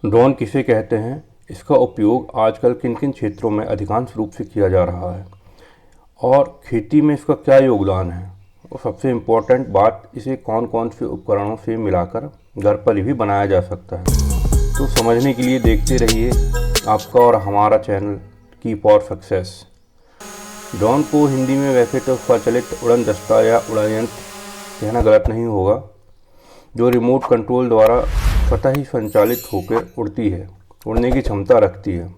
Drone किसे कहते हैं, इसका उपयोग आजकल किन किन क्षेत्रों में अधिकांश रूप से किया जा रहा है और खेती में इसका क्या योगदान है, और सबसे इम्पोर्टेंट बात, इसे कौन कौन से उपकरणों से मिलाकर घर पर भी बनाया जा सकता है। तो समझने के लिए देखते रहिए आपका और हमारा चैनल की फॉर सक्सेस। ड्रोन को हिंदी में वैसे तो स्वचालित उड़न दस्ता या उड़ान यंत्र कहना गलत नहीं होगा, जो रिमोट कंट्रोल द्वारा स्वतः ही संचालित होकर उड़ती है, उड़ने की क्षमता रखती है।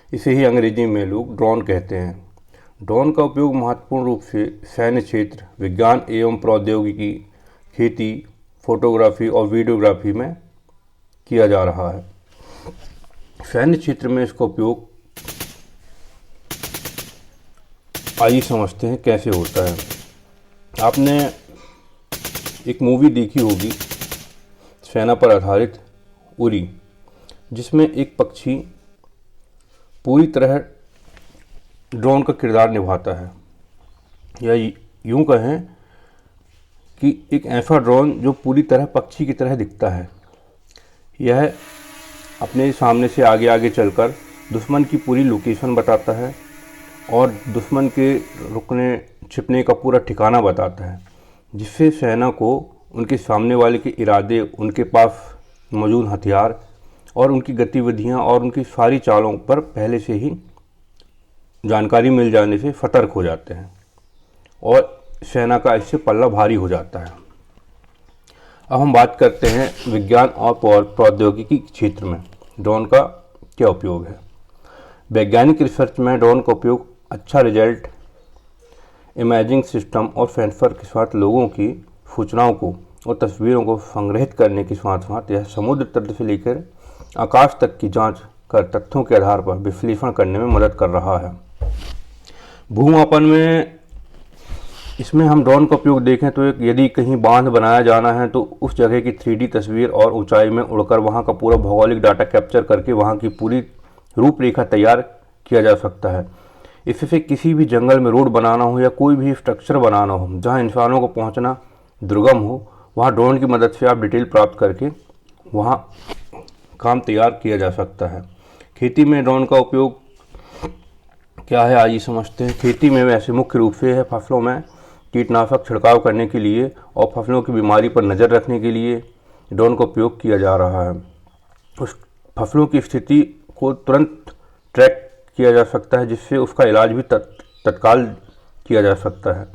इसे ही अंग्रेजी में लोग ड्रोन कहते हैं। ड्रोन का उपयोग महत्वपूर्ण रूप से सैन्य क्षेत्र, विज्ञान एवं प्रौद्योगिकी, खेती, फोटोग्राफी और वीडियोग्राफी में किया जा रहा है। सैन्य क्षेत्र में इसका उपयोग आइए समझते हैं कैसे होता है। आपने एक मूवी देखी होगी सेना पर आधारित उरी, जिसमें एक पक्षी पूरी तरह ड्रोन का किरदार निभाता है, या यूं कहें कि एक ऐसा ड्रोन जो पूरी तरह पक्षी की तरह दिखता है। यह अपने सामने से आगे आगे चलकर दुश्मन की पूरी लोकेशन बताता है और दुश्मन के रुकने छिपने का पूरा ठिकाना बताता है, जिससे सेना को उनके सामने वाले के इरादे, उनके पास मौजूद हथियार और उनकी गतिविधियां और उनकी सारी चालों पर पहले से ही जानकारी मिल जाने से सतर्क हो जाते हैं और सेना का इससे पल्ला भारी हो जाता है। अब हम बात करते हैं विज्ञान और प्रौद्योगिकी क्षेत्र में ड्रोन का क्या उपयोग है। वैज्ञानिक रिसर्च में ड्रोन का उपयोग अच्छा रिजल्ट, इमेजिंग सिस्टम और सेंसर के साथ लोगों की सूचनाओं को और तस्वीरों को संग्रहित करने के साथ साथ यह समुद्र तट से लेकर आकाश तक की जांच कर तथ्यों के आधार पर विश्लेषण करने में मदद कर रहा है। भूमापन में इसमें हम ड्रोन का उपयोग देखें तो यदि कहीं बांध बनाया जाना है तो उस जगह की 3D तस्वीर और ऊंचाई में उड़कर वहां का पूरा भौगोलिक डाटा कैप्चर करके वहां की पूरी रूपरेखा तैयार किया जा सकता है। इससे किसी भी जंगल में रोड बनाना हो या कोई भी स्ट्रक्चर बनाना हो जहां इंसानों को पहुंचना दुर्गम हो, वहां ड्रोन की मदद से आप डिटेल प्राप्त करके वहां काम तैयार किया जा सकता है। खेती में ड्रोन का उपयोग क्या है, आइए समझते हैं। खेती में वैसे मुख्य रूप से है फसलों में कीटनाशक छिड़काव करने के लिए और फसलों की बीमारी पर नज़र रखने के लिए ड्रोन का उपयोग किया जा रहा है। उस फसलों की स्थिति को तुरंत ट्रैक किया जा सकता है, जिससे उसका इलाज भी तत्काल किया जा सकता है।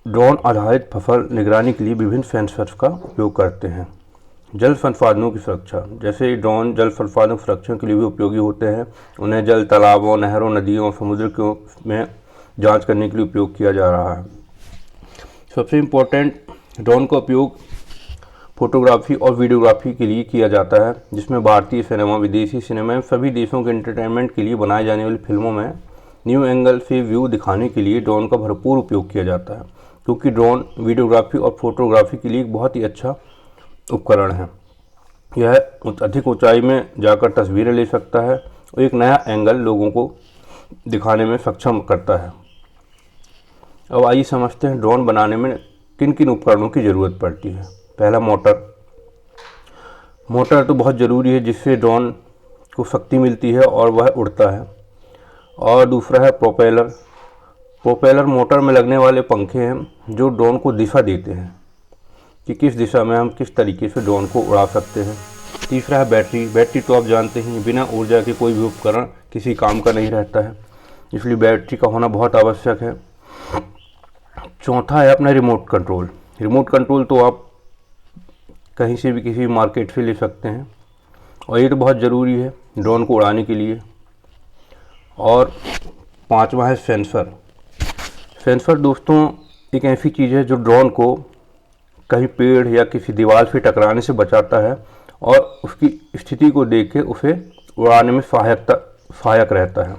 ड्रोन आधारित फसल निगरानी के लिए विभिन्न सेंसर्स का उपयोग करते हैं। जल संसाधनों की सुरक्षा, जैसे ड्रोन जल संसाधनों की सुरक्षा के लिए भी उपयोगी होते हैं। उन्हें जल तालाबों, नहरों, नदियों और समुद्र में जांच करने के लिए उपयोग किया जा रहा है। सबसे इम्पोर्टेंट, ड्रोन का उपयोग फोटोग्राफी और वीडियोग्राफी के लिए किया जाता है, जिसमें भारतीय सिनेमा, विदेशी सिनेमा, सभी देशों के एंटरटेनमेंट के लिए बनाई जाने वाली फिल्मों में न्यू एंगल से व्यू दिखाने के लिए ड्रोन का भरपूर उपयोग किया जाता है, क्योंकि ड्रोन वीडियोग्राफी और फोटोग्राफी के लिए एक बहुत ही अच्छा उपकरण है। यह अधिक ऊंचाई में जाकर तस्वीरें ले सकता है और एक नया एंगल लोगों को दिखाने में सक्षम करता है। अब आइए समझते हैं ड्रोन बनाने में किन किन उपकरणों की ज़रूरत पड़ती है। पहला, मोटर तो बहुत ज़रूरी है, जिससे ड्रोन को शक्ति मिलती है और वह उड़ता है। और दूसरा है प्रोपेलर मोटर में लगने वाले पंखे हैं जो ड्रोन को दिशा देते हैं कि किस दिशा में हम किस तरीके से ड्रोन को उड़ा सकते हैं। तीसरा है बैटरी तो आप जानते हैं, बिना ऊर्जा के कोई भी उपकरण किसी काम का नहीं रहता है, इसलिए बैटरी का होना बहुत आवश्यक है। चौथा है अपना रिमोट कंट्रोल तो आप कहीं से भी किसी मार्केट से ले सकते हैं और ये तो बहुत ज़रूरी है ड्रोन को उड़ाने के लिए। और पांचवा है सेंसर दोस्तों एक ऐसी चीज़ है जो ड्रोन को कहीं पेड़ या किसी दीवार से टकराने से बचाता है और उसकी स्थिति को देख के उसे उड़ाने में सहायक रहता है।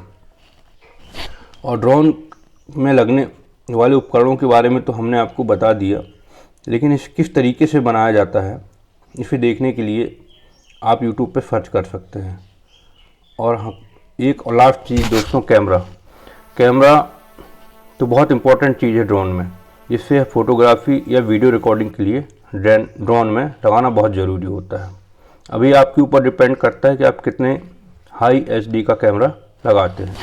और ड्रोन में लगने वाले उपकरणों के बारे में तो हमने आपको बता दिया, लेकिन इस किस तरीके से बनाया जाता है इसे देखने के लिए आप YouTube पे सर्च कर सकते हैं। और एक और लास्ट चीज़ दोस्तों, कैमरा तो बहुत इम्पोर्टेंट चीज़ है ड्रोन में, जिससे फोटोग्राफी या वीडियो रिकॉर्डिंग के लिए ड्रोन में लगाना बहुत ज़रूरी होता है। अभी आपके ऊपर डिपेंड करता है कि आप कितने हाई एचडी का कैमरा लगाते हैं।